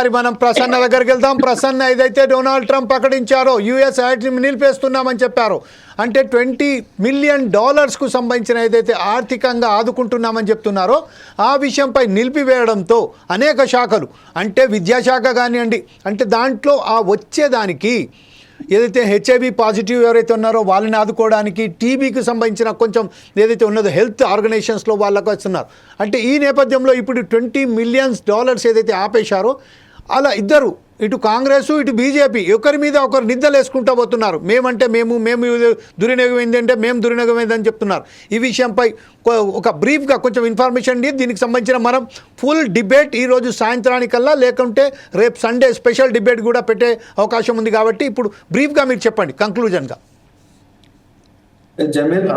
మరి మనం ప్రసన్న దగ్గరికి వెళ్దాం. ప్రసన్న ఏదైతే డొనాల్డ్ ట్రంప్ ప్రకటించారో యుఎస్ యాడ్ని నిలిపేస్తున్నామని చెప్పారు. అంటే $20 మిలియన్ సంబంధించిన ఏదైతే ఆర్థికంగా ఆదుకుంటున్నామని చెప్తున్నారో ఆ విషయంపై నిలిపివేయడంతో అనేక శాఖలు అంటే విద్యాశాఖ కానివ్వండి, అంటే దాంట్లో ఆ వచ్చేదానికి ఏదైతే హెచ్ఐవి పాజిటివ్ ఎవరైతే ఉన్నారో వాళ్ళని ఆదుకోవడానికి, టీబీకి సంబంధించిన కొంచెం ఏదైతే ఉన్నదో హెల్త్ ఆర్గనైజేషన్స్లో వాళ్ళకు వస్తున్నారు. అంటే ఈ నేపథ్యంలో ఇప్పుడు $20 మిలియన్ ఏదైతే ఆపేశారో అలా ఇద్దరు, ఇటు కాంగ్రెస్ ఇటు బీజేపీ ఒకరి మీద ఒకరు నిందలు వేసుకుంటూ పోతున్నారు. మేమంటే మేము దుర్వినియోగమైంది అంటే మేము దుర్వినియోగమైందని చెప్తున్నారు. ఈ విషయంపై ఒక బ్రీఫ్గా కొంచెం ఇన్ఫర్మేషన్ దీనికి సంబంధించిన మనం ఫుల్ డిబేట్ ఈరోజు సాయంత్రానికల్లా, లేకుంటే రేపు సండే స్పెషల్ డిబేట్ కూడా పెట్టే అవకాశం ఉంది. కాబట్టి ఇప్పుడు బ్రీఫ్గా మీరు చెప్పండి కంక్లూజన్గా. జమీల్,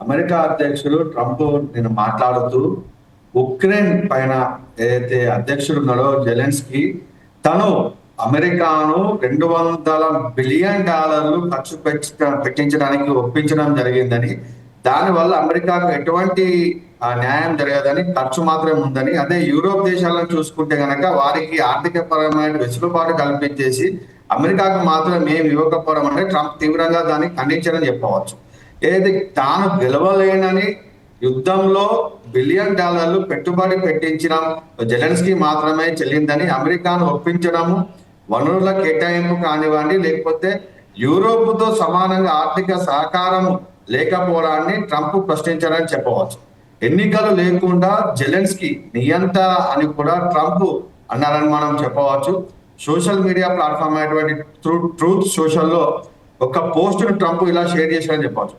అమెరికా అధ్యక్షుడు ట్రంప్ నేను మాట్లాడుతూ ఉక్రెయిన్ పైన ఏదైతే అధ్యక్షుడు ఉన్నాడో జెలెన్స్కీ, తను అమెరికాను $200 బిలియన్ ఖర్చు పెట్టించడానికి ఒప్పించడం జరిగిందని, దానివల్ల అమెరికాకు ఎటువంటి న్యాయం జరగదని, ఖర్చు మాత్రమే ఉందని, అదే యూరోప్ దేశాలను చూసుకుంటే గనక వారికి ఆర్థిక పరమైన వెసులుబాటు కల్పించేసి అమెరికాకు మాత్రం మేము ఇవ్వకపోవడం అంటే ట్రంప్ తీవ్రంగా దాన్ని ఖండించడం చెప్పవచ్చు. ఏది తాను గెలవలేనని యుద్ధంలో $1 బిలియన్ పెట్టుబడి పెట్టించడం జెలెన్స్కీ మాత్రమే చెల్లిందని, అమెరికాను ఒప్పించడము, వనరుల కేటాయింపు కానివ్వండి, లేకపోతే యూరోప్తో సమానంగా ఆర్థిక సహకారం లేకపోవడాన్ని ట్రంప్ ప్రశ్నించారని చెప్పవచ్చు. ఎన్నికలు లేకుండా జెలెన్స్కీ నియంత అని కూడా ట్రంప్ అన్నారని మనం చెప్పవచ్చు. సోషల్ మీడియా ప్లాట్ఫామ్ అయినటువంటి ట్రూత్ సోషల్లో ఒక పోస్టును ట్రంప్ ఇలా షేర్ చేశారని చెప్పవచ్చు.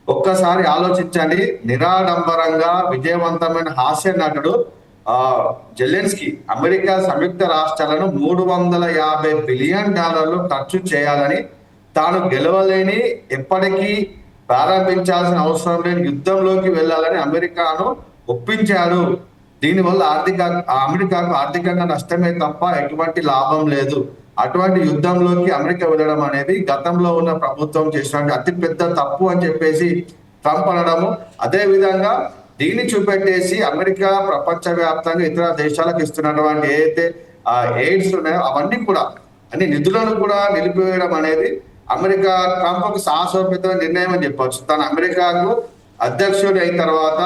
ఒక్కసారి ఆలోచించండి, నిరాడంబరంగా విజయవంతమైన హాస్య నటుడు జెలెన్స్కీ అమెరికా సంయుక్త రాష్ట్రాలను $350 బిలియన్ ఖర్చు చేయాలని, తాను గెలవలేని, ఎప్పటికీ ప్రారంభించాల్సిన అవసరం లేని యుద్ధంలోకి వెళ్ళాలని అమెరికాను ఒప్పించాడు. దీనివల్ల అమెరికాకు ఆర్థికంగా నష్టమే తప్ప ఎటువంటి లాభం లేదు. అటువంటి యుద్ధంలోకి అమెరికా వెళ్ళడం అనేది గతంలో ఉన్న ప్రభుత్వం చేసినటువంటి అతిపెద్ద తప్పు అని చెప్పేసి ట్రంప్ అనడము, అదే విధంగా దీన్ని చూపెట్టేసి అమెరికా ప్రపంచవ్యాప్తంగా ఇతర దేశాలకు ఇస్తున్నటువంటి ఏదైతే ఎయిడ్స్ ఉన్నాయో అవన్నీ కూడా అన్ని నిధులను కూడా నిలిపివేయడం అనేది అమెరికా ట్రంప్ ఒక సాహసోపేత నిర్ణయం అని చెప్పవచ్చు. తను అమెరికాకు అధ్యక్షుడు అయిన తర్వాత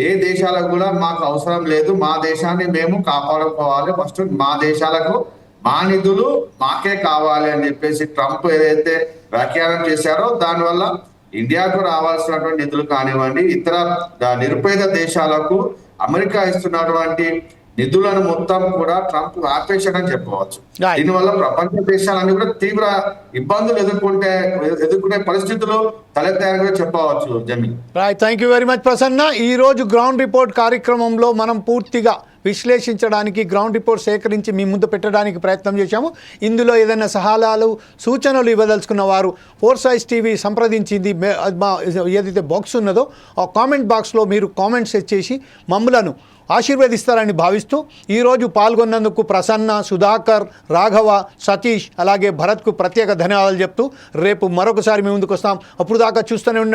ఏ దేశాలకు కూడా మాకు అవసరం లేదు, మా దేశాన్ని మేము కాపాడుకోవాలి, ఫస్ట్ మా దేశాలకు మా నిధులు మాకే కావాలి అని చెప్పేసి ట్రంప్ ఏదైతే వ్యాఖ్యానం చేశారో దానివల్ల ఇండియాకు రావాల్సినటువంటి నిధులు కానివ్వండి, ఇతర నిరుపేద దేశాలకు అమెరికా ఇస్తున్నటువంటి నిధులను మొత్తం కూడా ట్రంప్ ఆపేశాడని చెప్పవచ్చు. దీనివల్ల ప్రపంచ దేశాలన్నీ కూడా తీవ్ర ఇబ్బందులు ఎదుర్కొనే పరిస్థితులు తలెత్తాయని కూడా చెప్పవచ్చు. Jameel, thank you very much Prasanna. ఈ రోజు గ్రౌండ్ రిపోర్ట్ కార్యక్రమంలో మనం పూర్తిగా విశ్లేషించడానికి, గ్రౌండ్ రిపోర్ట్ సేకరించి మీ ముందు పెట్టడానికి ప్రయత్నం చేశాము. ఇందులో ఏదైనా సలహాలు సూచనలు ఇవ్వదలుచుకున్న వారు ఫోర్సైజ్ టీవీ సంప్రదించింది ఏదైతే బాక్స్ ఉన్నదో ఆ కామెంట్ బాక్స్లో మీరు కామెంట్స్ చేసి మమ్మలను ఆశీర్వదిస్తారని భావిస్తూ ఈరోజు పాల్గొన్నందుకు ప్రసన్న, సుధాకర్, రాఘవ, సతీష్ అలాగే భరత్కు ప్రత్యేక ధన్యవాదాలు చెప్తూ రేపు మరొకసారి మీ ముందుకు వస్తాం. అప్పుడు దాకా చూస్తూనే